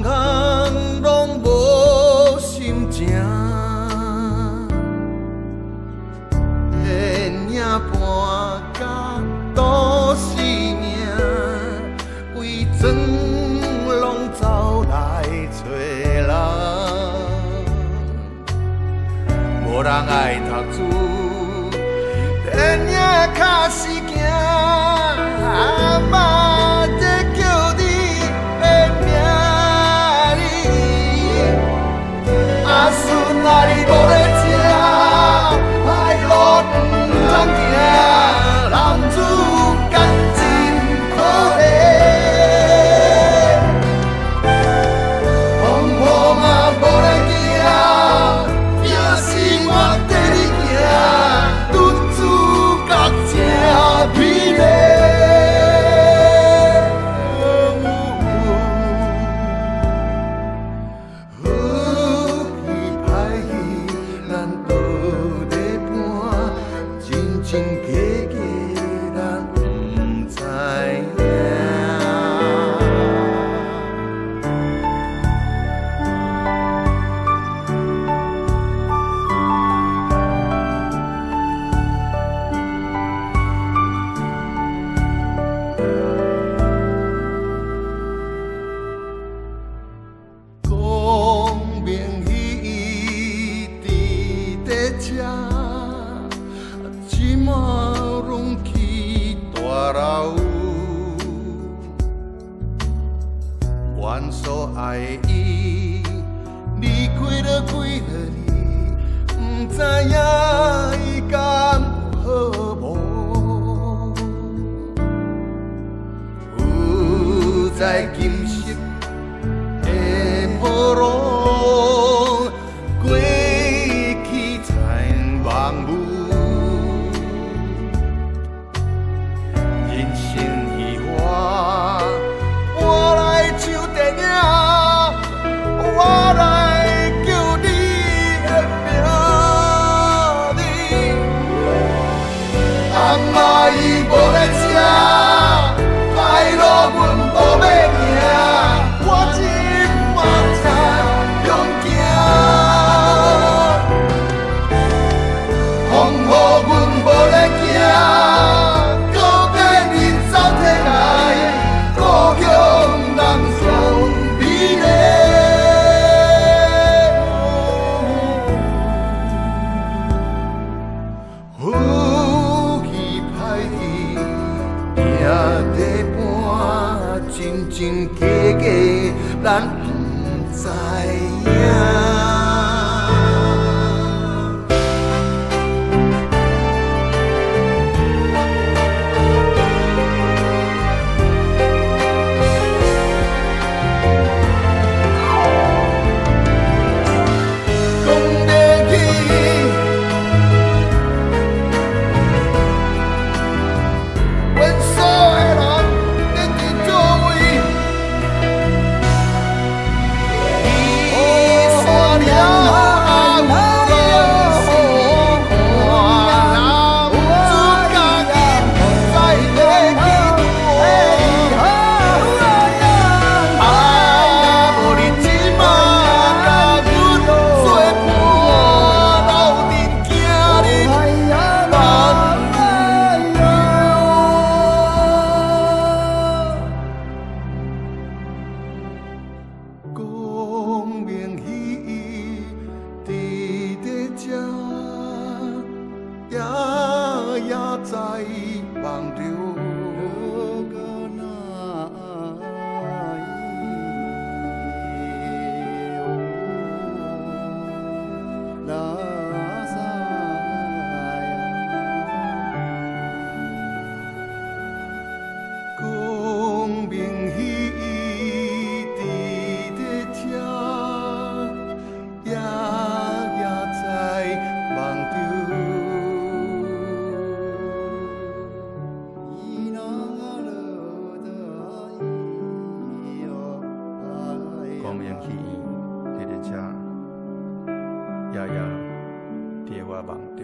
项拢无心情，电影搬甲都市命，规庄拢走来找人，无人爱读书，电影较是惊，嘛在叫你的名字，阿孙啊，你无咧食，歹路不通行，男子干真可怜，风雨嘛无咧惊，拼死我跟你行，女子角真美丽。真假假，咱不知影。讲明伊伫在遮。即马拢去大楼，阮所爱的伊离开了几个年，不知影伊敢有好无？有在金色的坡路，过去才忘舞。人生戏话，我来唱电影，我来叫你的名字。阿妈伊无咧食，歹路阮无要行，我今嘛才用行。风雨阮无咧惊。故乡人上美丽，好戏歹戏，拼地搬，真真假假，咱不知影。讲明伊伫在遮，夜在梦中。讲明伊。光明去伫咧遮，夜夜伫我梦中。